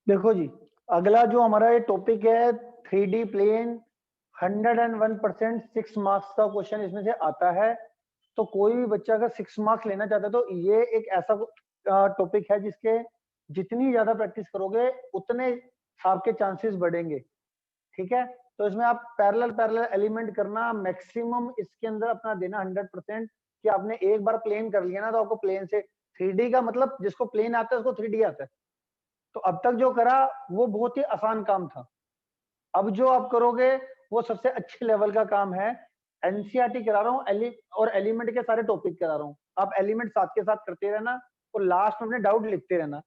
देखो जी, अगला जो हमारा ये टॉपिक है 3D प्लेन, 101% 6 मार्क्स का क्वेश्चन इसमें से आता है। तो कोई भी बच्चा अगर 6 मार्क्स लेना चाहता है तो ये एक ऐसा टॉपिक है जिसके जितनी ज्यादा प्रैक्टिस करोगे उतने आपके चांसेस बढ़ेंगे। ठीक है, तो इसमें आप पैरेलल पैरेलल एलिमेंट करना, मैक्सिमम इसके अंदर अपना देना 100%। कि आपने एक बार प्लेन कर लिया ना तो आपको प्लेन से 3D का मतलब, जिसको प्लेन आता है उसको 3D आता है। तो अब तक जो करा वो बहुत ही आसान काम था। अब जो आप करोगे वो सबसे अच्छे लेवल का काम है। एनसीईआरटी करा रहा हूँ और एलिमेंट के सारे टॉपिक करा रहा हूँ। आप एलिमेंट साथ के साथ करते रहना और लास्ट में अपने डाउट लिखते रहना।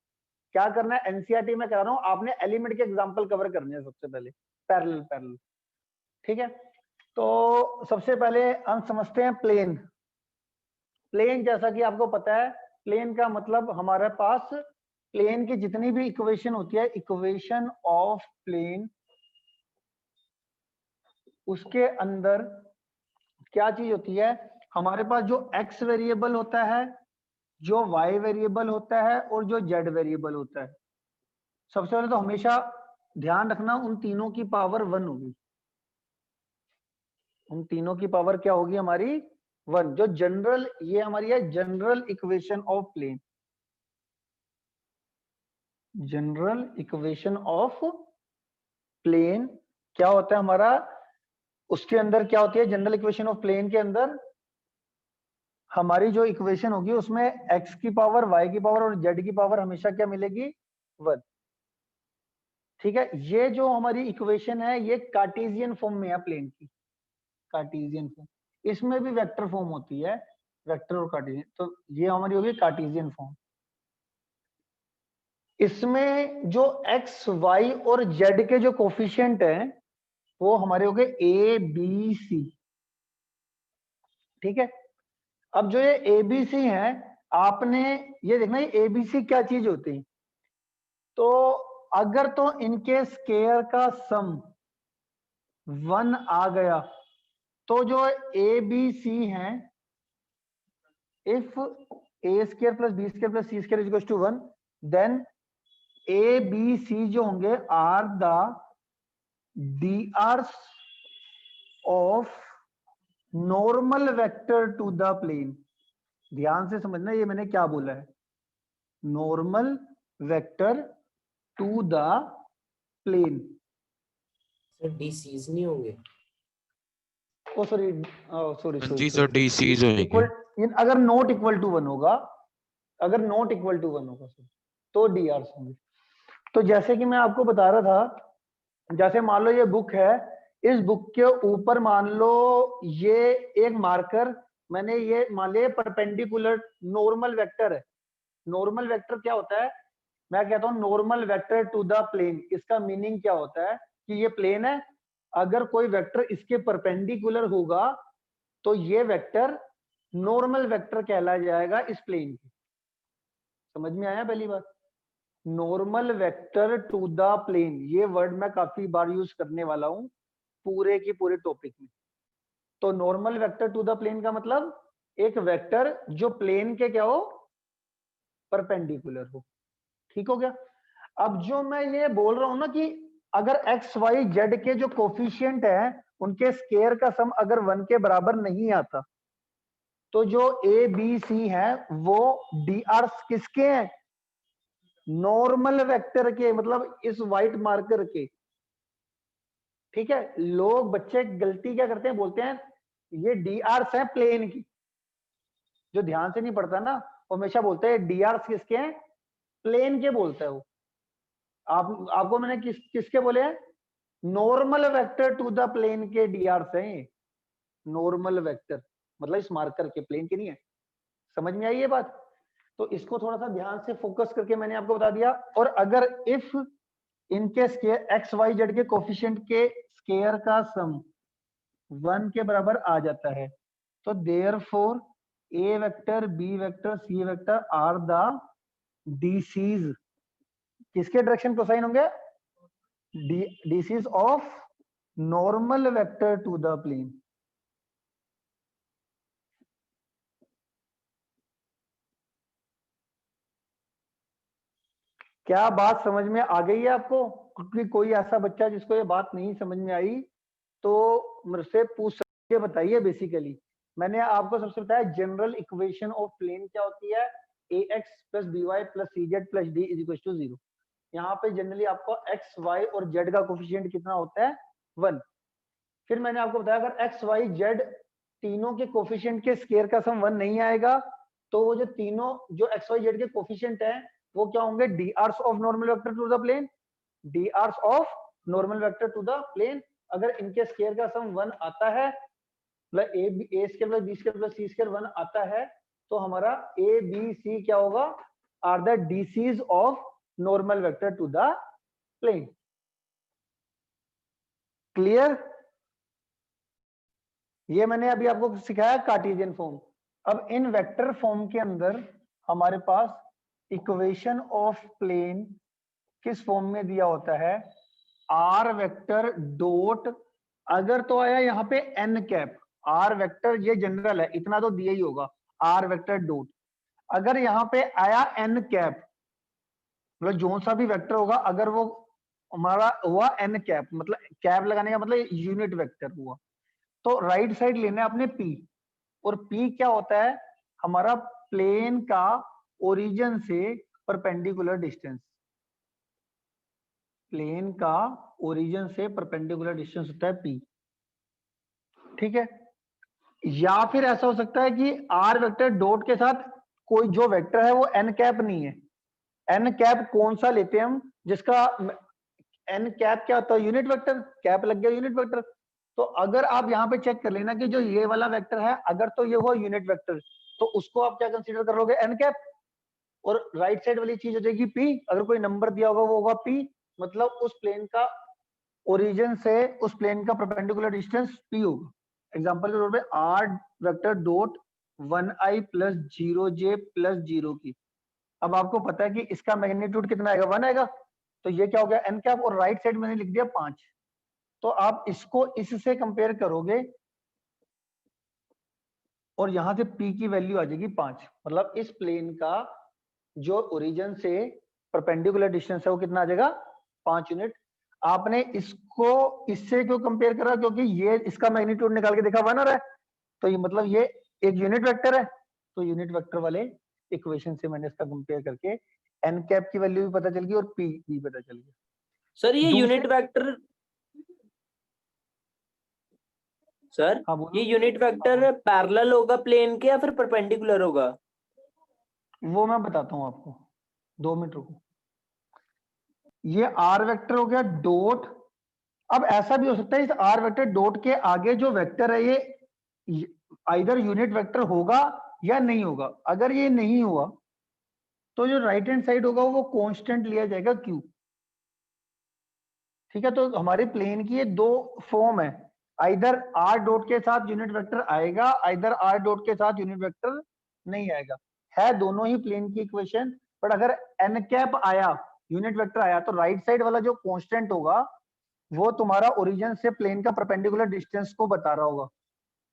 क्या करना है, एनसीईआरटी में करा रहा हूँ, आपने एलिमेंट के एग्जाम्पल कवर करने हैं सबसे पहले, पैरेलल पैरेलल। ठीक है, तो सबसे पहले हम समझते हैं प्लेन। प्लेन जैसा कि आपको पता है, प्लेन का मतलब हमारे पास प्लेन की जितनी भी इक्वेशन होती है, इक्वेशन ऑफ प्लेन, उसके अंदर क्या चीज होती है, हमारे पास जो एक्स वेरिएबल होता है, जो वाई वेरिएबल होता है और जो जेड वेरिएबल होता है। सबसे पहले तो हमेशा ध्यान रखना उन तीनों की पावर 1 होगी। उन तीनों की पावर क्या होगी हमारी, 1। जो जनरल, ये हमारी है general equation of plane. General equation of plane क्या होता है हमारा, उसके अंदर क्या होती है, जनरल इक्वेशन ऑफ प्लेन के अंदर हमारी जो इक्वेशन होगी उसमें x की पावर, y की पावर और z की पावर हमेशा क्या मिलेगी, 1। ठीक है, ये जो हमारी इक्वेशन है ये कार्टेशियन फॉर्म में है प्लेन की, कार्टेशियन फॉर्म। इसमें भी वेक्टर फॉर्म होती है, वेक्टर और कार्टेशियन, तो ये हमारी होगी कार्टेशियन फॉर्म। इसमें जो x, y और z के जो कोफिशिएंट हैं वो हमारे हो गए a b c। ठीक है, अब जो ये ए बी सी है, आपने ये देखना ये ए बी सी क्या चीज होती है। तो अगर तो इनके स्केयर का सम 1 आ गया तो जो ए बी सी है, if A square plus B square plus C square is to 1, then A B C जो होंगे are the D R's of normal vector to the plane. ध्यान से समझना ये मैंने क्या बोला है, normal vector to the plane. Sir DCs नहीं होंगे? ओ सॉरी, सॉरी सॉरी जी सॉरी, सर डीसीज होंगे। इक्वल, अगर नॉट इक्वल टू 1 होगा, अगर नॉट इक्वल टू 1 होगा तो डी आर होंगे। तो जैसे कि मैं आपको बता रहा था, जैसे मान लो ये बुक है, इस बुक के ऊपर मान लो ये एक मार्कर, मैंने ये मान लिया परपेंडिकुलर नॉर्मल वेक्टर है। नॉर्मल वेक्टर क्या होता है, मैं कहता हूं normal vector to the plane. इसका मीनिंग क्या होता है कि ये प्लेन है, अगर कोई वेक्टर इसके परपेंडिकुलर होगा तो ये वेक्टर नॉर्मल वेक्टर कहलाया जाएगा इस प्लेन की। समझ में आया पहली बात, normal vector to the plane, ये वर्ड मैं काफी बार यूज करने वाला हूं पूरे की पूरे टॉपिक में। तो normal vector to the plane का मतलब एक वेक्टर जो प्लेन के क्या हो, परपेंडिकुलर हो। ठीक हो गया। अब जो मैं ये बोल रहा हूं ना कि अगर एक्स वाई जेड के जो कोफिशिएंट है उनके स्केयर का सम अगर 1 के बराबर नहीं आता तो जो ए बी सी है वो डी आर किसके हैं, नॉर्मल वेक्टर के, मतलब इस व्हाइट मार्कर के। ठीक है, लोग बच्चे गलती क्या करते हैं, बोलते हैं ये डी आर्स है प्लेन की। जो ध्यान से नहीं पढ़ता ना वो हमेशा बोलते हैं डी आर्स किसके हैं, प्लेन के बोलता है वो। आपको मैंने किसके बोले हैं, normal vector to the plane के डी आर्स हैं। नॉर्मल वेक्टर मतलब इस मार्कर के, प्लेन के नहीं है। समझ में आई ये बात, तो इसको थोड़ा सा ध्यान से फोकस करके मैंने आपको बता दिया। और अगर इफ इनके स्केयर एक्स वाई जेड के कोफिशिएंट के स्केयर का सम 1 के बराबर आ जाता है तो therefore A vector B vector C vector are the DCs, किसके डायरेक्शन कोसाइन होंगे, DCs of normal vector to the plane. क्या बात समझ में आ गई है आपको? क्योंकि कोई ऐसा बच्चा जिसको ये बात नहीं समझ में आई तो मुझसे पूछ सकते हैं, बताइए। बेसिकली मैंने आपको सबसे बताया जनरल इक्वेशन ऑफ प्लेन क्या होती है, ax plus by plus cz plus d is equal to 0। यहाँ पे जनरली आपको x y और z का कोफिशिएंट कितना होता है, 1। फिर मैंने आपको बताया अगर x y z तीनों के कोफिशिएंट के स्केयर का सम 1 नहीं आएगा तो वो जो तीनों जो x y z के कोफिशिएंट हैं वो क्या होंगे, drs of normal vector to the plane, drs of normal vector to the plane. अगर इनके स्केयर का सम 1 आता है, मतलब a square plus B square plus C square 1 आता है, तो हमारा ए बी सी क्या होगा, are the DCs of normal vector to the plane. Clear? ये मैंने अभी आपको सिखाया कार्टेशियन फॉर्म। अब इन वेक्टर फॉर्म के अंदर हमारे पास इक्वेशन ऑफ प्लेन किस फॉर्म में दिया होता है, आर वेक्टर डॉट, अगर तो आया यहाँ पे एन कैप, आर वेक्टर ये जनरल है, इतना तो दिया ही होगा, आर वेक्टर डॉट। अगर यहाँ पे आया एन कैप, मतलब जो सा भी वेक्टर होगा अगर वो हमारा हुआ एन कैप, मतलब कैप लगाने का मतलब यूनिट वेक्टर हुआ, तो राइट साइड लेना है अपने पी। और पी क्या होता है, हमारा प्लेन का ओरिजिन से परपेंडिकुलर डिस्टेंस, प्लेन का ओरिजिन से परपेंडिकुलर डिस्टेंस होता है पी। ठीक है? या फिर ऐसा हो सकता है कि आर वेक्टर डॉट के साथ कोई जो वेक्टर है वो एन कैप नहीं है। एन कैप कौन सा लेते हैं हम, जिसका एन कैप क्या होता है, यूनिट वेक्टर, कैप लग गया यूनिट वेक्टर। तो अगर आप यहाँ पे चेक कर लेना कि जो ये वाला वेक्टर है अगर तो ये हुआ यूनिट वेक्टर, तो उसको आप क्या कंसीडर करोगे, एन कैप। और राइट साइड वाली चीज हो जाएगी पी, अगर कोई नंबर दिया होगा वो होगा पी, मतलब उस प्लेन का ओरिजिन से उस प्लेन का परपेंडिकुलर डिस्टेंस पी होगा। एग्जांपल के तौर पे R vector dot 1i plus 0j plus 0 की। अब आपको पता है कि इसका मैग्नीट्यूड कितना आएगा, 1 आएगा, तो ये क्या हो गया, एन कैप। और राइट साइड मैंने लिख दिया 5। तो आप इसको इससे कंपेयर करोगे और यहां से पी की वैल्यू आ जाएगी 5। मतलब इस प्लेन का जो ओरिजिन से परपेंडिकुलर डिस्टेंस है वो कितना आ जाएगा, 5 यूनिट। आपने इसको इससे क्यों कंपेयर करा, क्योंकि ये इसका मैग्नीट्यूड निकाल के देखा 1 आ रहा है, तो ये मतलब ये एक यूनिट वेक्टर है, तो यूनिट वेक्टर वाले इक्वेशन से मैंने इसका कंपेयर करके एन कैप की वैल्यू भी पता चल गई और पी भी पता चल गया। सर ये यूनिट वेक्टर, सर हाँ बोलो। ये यूनिट वेक्टर पैरेलल होगा प्लेन के या फिर परपेंडिकुलर होगा? वो मैं बताता हूँ आपको, 2 मिनट रुको। ये आर वेक्टर हो गया डॉट। अब ऐसा भी हो सकता है इस आर वेक्टर डॉट के आगे जो वेक्टर है ये आइदर यूनिट वेक्टर होगा या नहीं होगा। अगर ये नहीं हुआ तो जो राइट हैंड साइड होगा वो कांस्टेंट लिया जाएगा क्यू। ठीक है? तो हमारे प्लेन की ये 2 फॉर्म है, आइदर आर डॉट के साथ यूनिट वेक्टर आएगा, आइदर आर डॉट के साथ यूनिट वेक्टर नहीं आएगा। है दोनों ही प्लेन की इक्वेशन, बट अगर एन कैप आया, यूनिट वेक्टर आया, तो राइट साइड वाला जो कांस्टेंट होगा वो तुम्हारा ओरिजिन से प्लेन का परपेंडिकुलर डिस्टेंस को बता रहा होगा।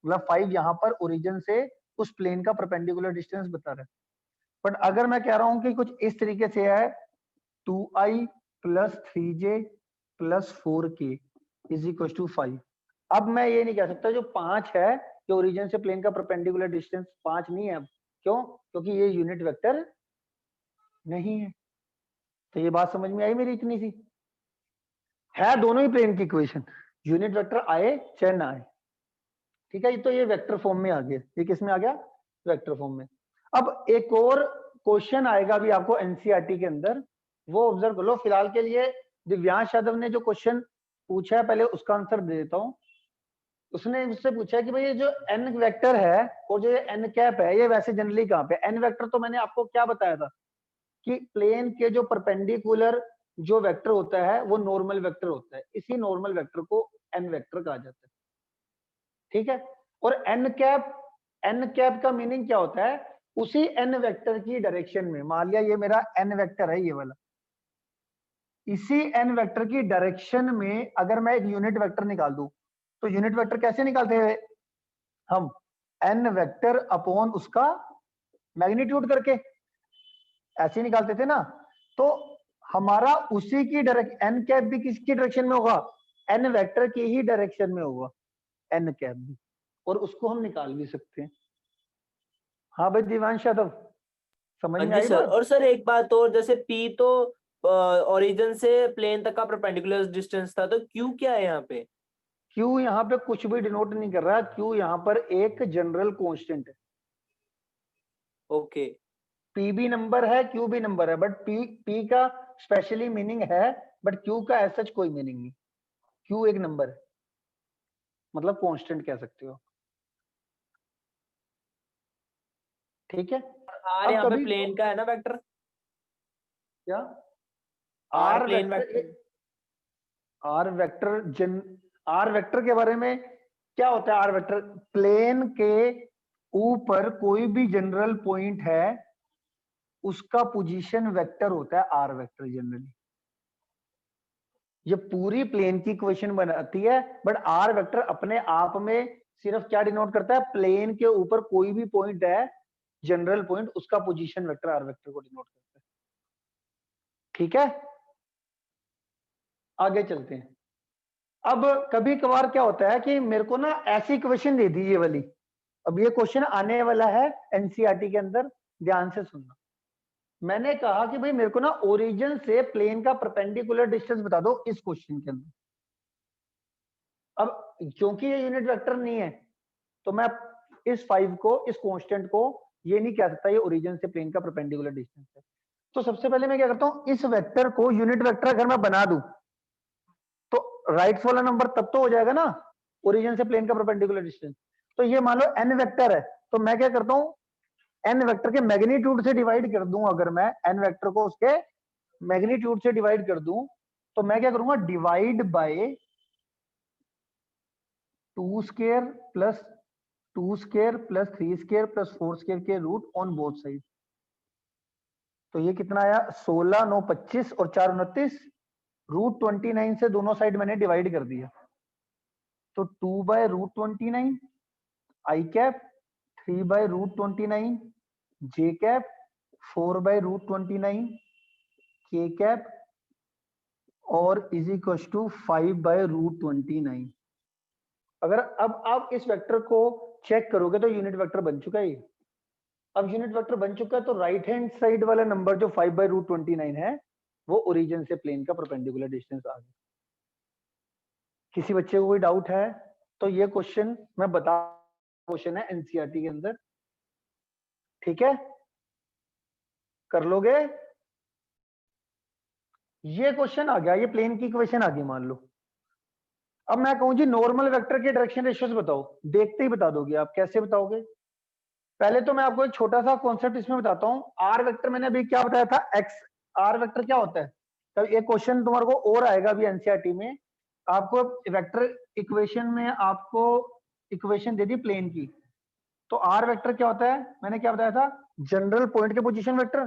मतलब 5 यहाँ पर ओरिजिन से उस प्लेन का परपेंडिकुलर डिस्टेंस बता रहा है। बट अगर मैं कह रहा हूं कि कुछ इस तरीके से है, 2i plus 3j plus 4k is equal to 5। अब मैं ये नहीं कह सकता जो 5 है, जो ओरिजिन से प्लेन का परपेंडिकुलर डिस्टेंस 5 नहीं है। अब क्यों? क्योंकि ये यूनिट वेक्टर नहीं है। तो ये बात समझ में आई मेरी इतनी सी? है दोनों ही प्लेन की इक्वेशन, यूनिट वेक्टर आए चाहे ना आए। ठीक है? तो ये वेक्टर फॉर्म में आ गया। ये किस में आ गया? वेक्टर फॉर्म में। अब एक और क्वेश्चन आएगा भी आपको एनसीईआरटी के अंदर, वो ऑब्जर्व कर लो। फिलहाल के लिए दिव्यांश यादव ने जो क्वेश्चन पूछा है पहले उसका आंसर दे देता हूं। उसने मुझसे पूछा है कि भाई ये जो एन वेक्टर है और जो एन कैप है ये वैसे जनरली कहाँ पे? एन वेक्टर तो मैंने आपको क्या बताया था कि प्लेन के जो परपेंडिकुलर जो वेक्टर होता है वो नॉर्मल वेक्टर होता है। इसी नॉर्मल वेक्टर को एन वेक्टर कहा जाता है। ठीक है? और एन कैप का मीनिंग क्या होता है? उसी एन वेक्टर की डायरेक्शन में, मान लिया ये मेरा एन वेक्टर है ये वाला, इसी एन वेक्टर की डायरेक्शन में अगर मैं एक यूनिट वेक्टर निकाल दूं, तो यूनिट वेक्टर कैसे निकालते हैं हम? एन वेक्टर अपॉन उसका मैग्नीट्यूड करके ऐसे निकालते थे ना। तो हमारा उसी की डायरेक्शन, एन कैप भी किसकी डायरेक्शन में होगा, एन वेक्टर की ही डायरेक्शन में होगा एन कैप भी, और उसको हम निकाल भी सकते हैं। हाँ भाई दिवांश यादव, समझ हाँ में जी आई सर। बात? और सर एक बात और, जैसे पी तो ओरिजिन से प्लेन तक का परपेंडिकुलर डिस्टेंस था, तो क्यू क्या है यहाँ पे? क्यू यहाँ पे कुछ भी डिनोट नहीं कर रहा, क्यू यहाँ पर एक जनरल कांस्टेंट है। ओके। पी भी नंबर है, क्यू भी नंबर है, बट पी का स्पेशली मीनिंग है, बट क्यू का ऐसा कोई मीनिंग नहीं। क्यू एक नंबर है, मतलब कांस्टेंट कह सकते हो, ठीक है। आर अब यहाँ पे कभी प्लेन का है ना वेक्टर? क्या, R R plane vector, vector. R vector R vector के बारे में क्या होता है, आर वेक्टर प्लेन के ऊपर कोई भी जनरल पॉइंट है उसका पोजीशन वेक्टर होता है आर वेक्टर जनरली। ये पूरी प्लेन की इक्वेशन बनाती है, बट आर वेक्टर अपने आप में सिर्फ क्या डिनोट करता है, प्लेन के ऊपर कोई भी पॉइंट है जनरल पॉइंट, उसका पोजीशन वेक्टर आर वेक्टर को डिनोट करता है, ठीक है। आगे चलते हैं। अब कभी कभार क्या होता है कि मेरे को ना ऐसी इक्वेशन दे दी ये वाली, अब ये क्वेश्चन आने वाला है एनसीईआरटी के अंदर, ध्यान से सुनना। मैंने कहा कि भाई मेरे को ना ओरिजिन से प्लेन का परपेंडिकुलर डिस्टेंस बता दो इस क्वेश्चन के अंदर। अब क्योंकि ये यूनिट वेक्टर नहीं है, तो मैं इस 5 को, इस कांस्टेंट को ये नहीं कह सकता ये ओरिजिन से प्लेन का परपेंडिकुलर डिस्टेंस है। तो सबसे पहले मैं क्या करता हूं, इस वेक्टर को यूनिट वेक्टर अगर मैं बना दूं तो राइट वाला नंबर तब तो हो जाएगा ना ओरिजिन से प्लेन का परपेंडिकुलर डिस्टेंस। तो ये मान लो एन वेक्टर है, तो मैं क्या करता हूं, एन वेक्टर के मैग्नीट्यूड से डिवाइड कर दूं, अगर मैं एन वेक्टर को उसके मैग्नीट्यूड से डिवाइड कर दूं, तो मैं क्या करूंगा, divide by 2 square plus 2 square plus 3 square plus 4 square के रूट ऑन बोथ साइड। तो ये कितना आया, 16 9 25 और 4 29, रूट 29 से दोनों साइड मैंने डिवाइड कर दिया, तो 2 by root 29 I cap, 3 by root 29 J cap, 4 by root 29 K cap, और is equal to 5 by root 29। अगर अब आप इस वेक्टर को चेक करोगे तो यूनिट वेक्टर बन चुका है ये। अब यूनिट वेक्टर बन चुका है तो राइट हैंड साइड वाला नंबर जो 5 बाय रूट 29 है वो ओरिजिन से प्लेन का परपेंडिकुलर डिस्टेंस आ गया। किसी बच्चे को कोई डाउट है तो ये क्वेश्चन मैं बता, क्वेश्चन है एनसीईआरटी के अंदर, ठीक है, कर लोगे। ये क्वेश्चन आ गया, ये प्लेन की इक्वेशन आ गई मान लो। अब मैं कहूं जी नॉर्मल वेक्टर के डायरेक्शन रेशियोज बताओ, देखते ही बता दोगे आप, कैसे बताओगे। पहले तो मैं आपको एक छोटा सा कॉन्सेप्ट इसमें बताता हूं। आर वेक्टर मैंने अभी क्या बताया था, एक्स। आर वेक्टर क्या होता है, तब एक क्वेश्चन तुम्हारे को और आएगा अभी एनसीईआरटी में, आपको वेक्टर इक्वेशन में आपको इक्वेशन दे दी प्लेन की, तो आर वेक्टर क्या होता है, मैंने क्या बताया था, जनरल पॉइंट के पोजीशन वेक्टर।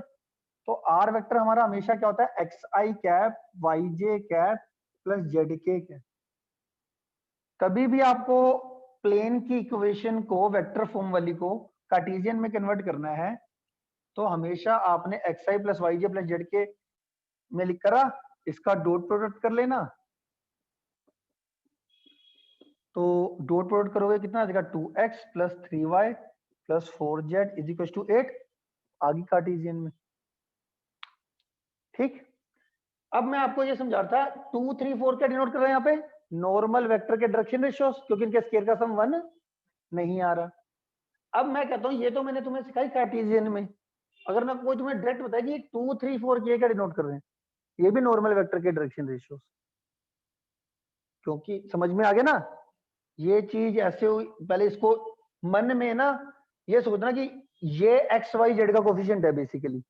तो आर वेक्टर हमारा हमेशा क्या होता है, एक्स आई कैप वाई जे कैप प्लस जेड के कैप। कभी भी आपको प्लेन की इक्वेशन को वेक्टर फॉर्म वाली को कार्टेशियन में कन्वर्ट करना है तो हमेशा आपने एक्स आई प्लस वाई जे प्लस जेड के में लिख करा, इसका डॉट प्रोडक्ट कर लेना, तो डॉट प्रोडक्ट करोगे कितना आ जाएगा, 2x plus 3y plus 4z is equal to 8, आगे कार्टेशियन में, ठीक। अब मैं आपको ये समझा रहा था 2 3 4 क्या डिनोट कर रहे हैं यहाँ पे, नॉर्मल वेक्टर के डायरेक्शन रेशियोस, क्योंकि इनके स्केयर का सम 1 नहीं आ रहा। अब मैं कहता हूँ ये तो मैंने तुम्हें सिखाई कार्टेशियन में, अगर मैं कोई तुम्हें डायरेक्ट बताया कि 2 3 4 क्या डिनोट कर रहे हैं, ये भी नॉर्मल वेक्टर के डायरेक्शन रेशियोस, क्योंकि समझ में आ गया ना ये चीज ऐसे हुई। पहले इसको मन में ना ये सोचना कि ये एक्स वाई जेड का कोफिशिएंट है बेसिकली,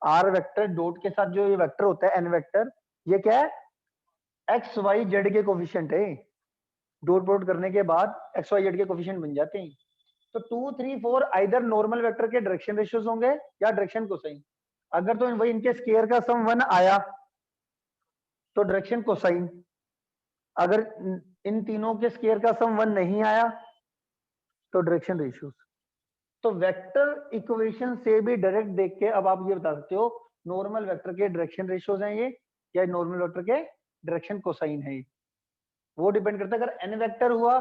आर वेक्टर डॉट के साथ जो ये वेक्टर होता है एन वेक्टर, ये क्या है, एक्स वाई जेड के कोफिशिएंट है। डॉट प्रोडक्ट करने के बाद एक्स वाई जेड के कोफिशिएंट बन जाते हैं। तो 2 3 4 आइदर नॉर्मल वेक्टर के डायरेक्शन रेशियोज होंगे या डायरेक्शन कोसाइन। अगर तो वही इनके स्केयर का सम 1 आया तो डायरेक्शन कोसाइन, अगर इन तीनों के स्केयर का सम 1 नहीं आया तो डायरेक्शन रेशियोज। तो वेक्टर इक्वेशन से भी डायरेक्ट देख के अब आप ये बता सकते हो नॉर्मल वेक्टर के डायरेक्शन रेशियोज हैं ये, या नॉर्मल वेक्टर के डायरेक्शन कोसाइन है ये। वो डिपेंड करता है, अगर एन वेक्टर हुआ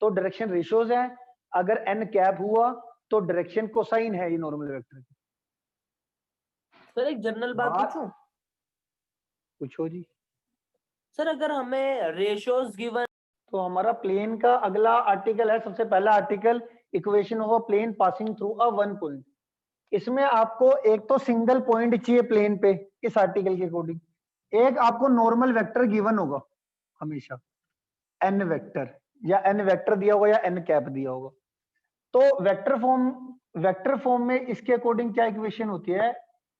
तो डायरेक्शन रेशियोज है, अगर एन कैप हुआ तो डायरेक्शन कोसाइन है ये नॉर्मल वेक्टर की। सर एक जनरल बात पूछूं? पूछो जी। सर अगर हमें रेशियोज गिवन, तो हमारा प्लेन का अगला आर्टिकल है, सबसे पहला article equation of a plane passing through a one point. इसमें आपको एक तो सिंगल पॉइंट चाहिए प्लेन पे इस आर्टिकल के अकॉर्डिंग, एक आपको नॉर्मल वेक्टर गिवन होगा हमेशा, एन वेक्टर, या एन वेक्टर दिया होगा या एन कैप दिया होगा। तो वेक्टर फॉर्म में इसके अकॉर्डिंग क्या इक्वेशन होती है,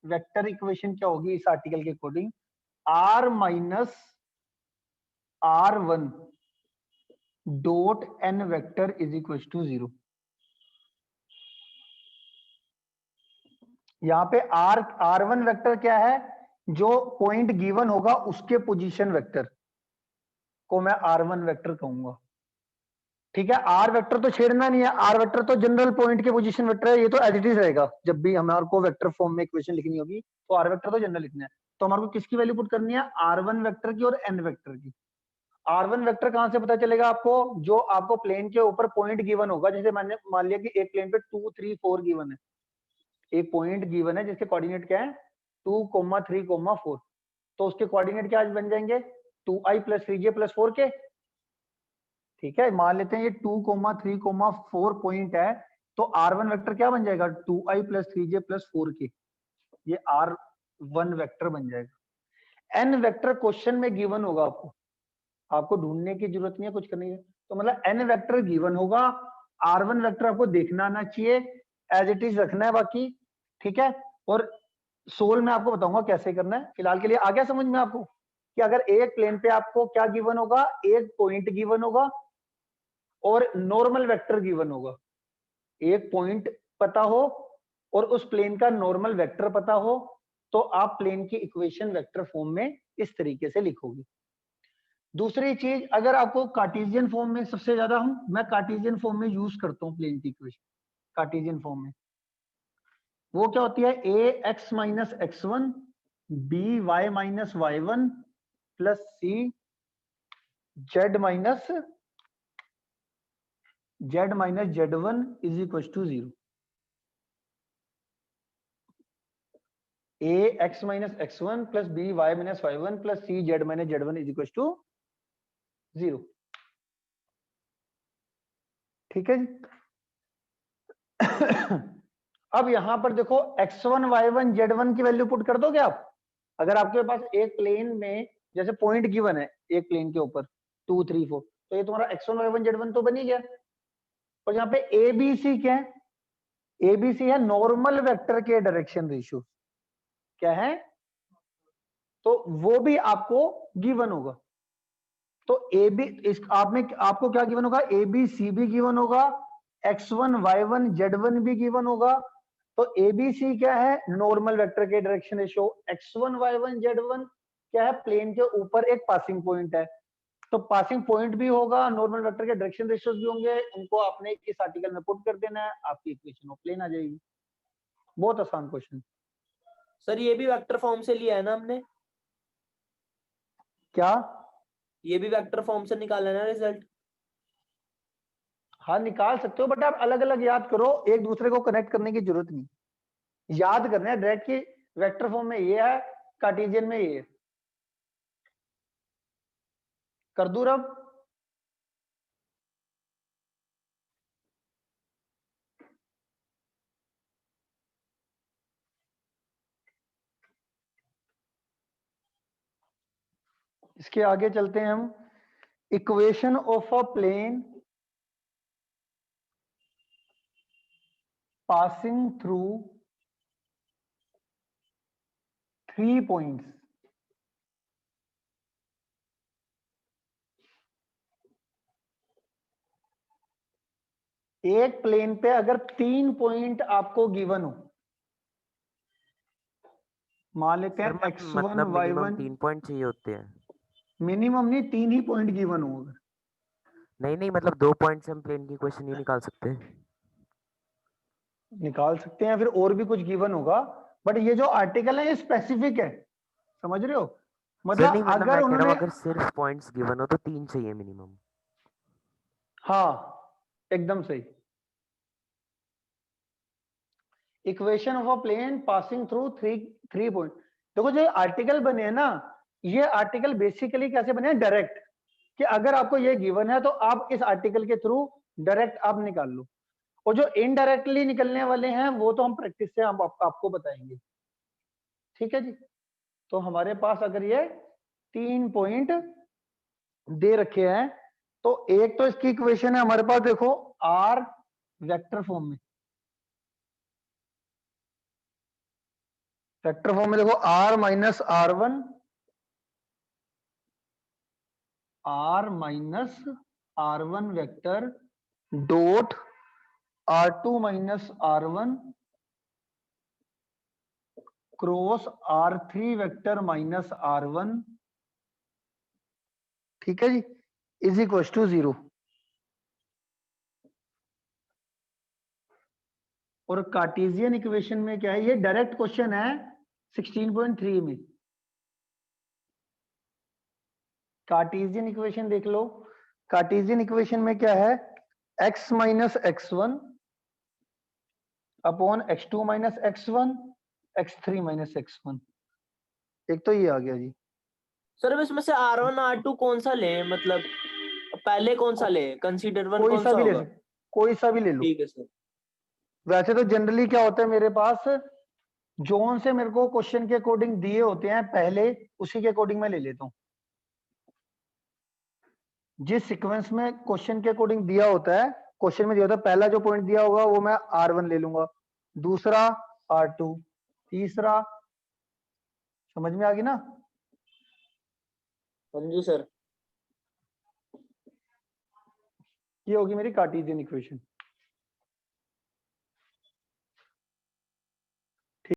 वेक्टर इक्वेशन क्या होगी इस आर्टिकल के according, r minus r1 dot N vector is equal to 0। यहाँ पे r1 वेक्टर क्या है, जो पॉइंट गिवन होगा उसके पोजीशन वेक्टर को मैं r1 वेक्टर कहूंगा। ठीक है, r वेक्टर तो छेड़ना नहीं है, r वेक्टर तो जनरल पॉइंट के पोजीशन वेक्टर है, ये तो एज इट इज रहेगा। जब भी हमारे को वेक्टर फॉर्म में इक्वेशन लिखनी होगी तो r वेक्टर तो जनरल लिखना है। तो हमारे को किसकी वैल्यू पुट करनी है, r1 वेक्टर की और n वेक्टर की। r1 वेक्टर कहां से पता चलेगा आपको, जो आपको प्लेन के ऊपर पॉइंट गिवन होगा। जैसे मैंने मान लिया कि एक प्लेन पे 2 3 4 गिवन है, एक पॉइंट गिवन है जिसके कोऑर्डिनेट क्या है 2, 3, 4, तो उसके कोऑर्डिनेट क्या बन जाएंगे 2i + 3j + 4k। ठीक है, मान लेते हैं ये 2, 3, 4 पॉइंट है, तो r1 वेक्टर क्या बन जाएगा 2i + 3j + 4k, ये r1 वेक्टर बन जाएगा। n वेक्टर क्वेश्चन में गिवन होगा, आपको ढूंढने की जरूरत नहीं है, कुछ करने की। तो मतलब n वेक्टर गिवन होगा, r1 वेक्टर आपको देखना आना चाहिए, एज इट इज रखना है बाकी। ठीक है, और सोल्व मैं आपको बताऊंगा कैसे करना है। फिलहाल के लिए आ गया समझ में आपको कि अगर एक प्लेन पे आपको क्या गिवन होगा, एक पॉइंट गिवन होगा और नॉर्मल वेक्टर गिवन होगा। एक पॉइंट पता हो और उस प्लेन का नॉर्मल वेक्टर पता हो, तो आप प्लेन की इक्वेशन वेक्टर फॉर्म में इस तरीके से लिखोगे। दूसरी चीज, अगर आपको कार्टेशियन फॉर्म में सबसे ज्यादा मैं कार्टेशियन फॉर्म में यूज करता हूँ प्लेन की इक्वेशन। कार्टेशियन फॉर्म में वो क्या होती है, ax - x1 by - y1 plus c z - z1 is equal to 0। ax - x1 plus by - y1 plus c z - z1 is equal to 0। ठीक है जी। अब यहां पर देखो x1 y1 z1 की वैल्यू पुट कर दोगे आप। अगर आपके पास एक प्लेन में जैसे पॉइंट गिवन है एक प्लेन के ऊपर 2 3 4, तो ये तुम्हारा x1 y1 z1 तो बन ही गया। और यहाँ पे ए बी सी क्या है, ए बी सी है नॉर्मल वेक्टर के डायरेक्शन रेशियो क्या है, तो वो भी आपको गिवन होगा। तो ए बी इस आप में आपको क्या गिवन होगा, ए बी सी भी गिवन होगा, x1 y1 z1 भी गिवन होगा। तो ए बी सी क्या है, नॉर्मल वेक्टर के direction ratio, x1 y1 z1 क्या है, प्लेन के ऊपर एक पासिंग पॉइंट है, तो पासिंग पॉइंट भी होगा, नॉर्मल वेक्टर के डायरेक्शन रेशियोज भी होंगे। इनको आपने इस आर्टिकल में पुट कर देना है, आपकी इक्वेशन ऑफ प्लेन आ जाएगी। बहुत आसान क्वेश्चन। सर ये भी वेक्टर फॉर्म से लिया है ना हमने? क्या, ये भी वेक्टर फॉर्म से निकाला है ना रिजल्ट? हाँ निकाल सकते हो, बट आप अलग अलग याद करो, एक दूसरे को कनेक्ट करने की जरूरत नहीं, याद करना है डायरेक्ट की वेक्टर फॉर्म में ये है, कार्टेशियन में ये है। कर दूं रब, इसके आगे चलते हैं हम। Equation of a plane passing through 3 points. एक प्लेन पे अगर 3 पॉइंट आपको गिवन हो, मान लेते हैं x1 मतलब मिनिमम y1, 3 पॉइंट चाहिए होते हैं? मिनिमम नहीं 3 ही पॉइंट गिवन हो। अगर नहीं मतलब 2 पॉइंट से हम प्लेन की इक्वेशन नहीं निकाल सकते? निकाल सकते हैं, फिर और भी कुछ गिवन होगा, बट ये जो आर्टिकल है ये स्पेसिफिक है, समझ रहे हो? सर मतलब नहीं, मतलब अगर मैं कह रहा उन्होंने, हूँ अगर सिर्फ पॉइंट्स गिवन हो तो 3 चाहिए मिनिमम। हाँ एकदम सही। Equation of a plane passing through three point. देखो जो आर्टिकल बने हैं ना, ये आर्टिकल बेसिकली कैसे बने हैं? डायरेक्ट, कि अगर आपको ये गिवन है तो आप इस आर्टिकल के थ्रू डायरेक्ट आप निकाल लो, और जो इनडायरेक्टली निकलने वाले हैं वो तो हम प्रैक्टिस से हम आपको बताएंगे। ठीक है जी। तो हमारे पास अगर ये 3 पॉइंट दे रखे हैं, तो एक तो इसकी इक्वेशन है हमारे पास, देखो आर वेक्टर फॉर्म में, वेक्टर फॉर्म में देखो R minus R1 vector dot R2 minus R1 cross R3 vector minus R1, ठीक है जी, इज इक्वल टू 0। और कार्टेशियन इक्वेशन में क्या है? ये डायरेक्ट क्वेश्चन है 16.3 में। कार्टेशियन इक्वेशन देख लो। कार्टेशियन इक्वेशन में क्या है? x minus x1 upon x2 minus x1 x3 minus x1। एक तो ये आ गया जी। सर अब इसमें से R1 R2 कौन सा ले, मतलब पहले कौन सा ले, कंसीडर वन कोई कौन सा सा भी ले होगा? सकते, कोई सा भी ले लो। ठीक है सर। वैसे तो जनरली क्या होता है मेरे पास, जोन से मेरे को क्वेश्चन के अकॉर्डिंग दिए होते हैं पहले, उसी के अकॉर्डिंग मैं ले लेता हूं। जिस सीक्वेंस में क्वेश्चन के अकॉर्डिंग दिया होता है, क्वेश्चन में दिया होता है पहला जो पॉइंट दिया होगा वो मैं R1 ले लूंगा, दूसरा R2, तीसरा, समझ में आ गई ना? समझू सर। ये होगी मेरी कार्टेशियन इक्वेशन।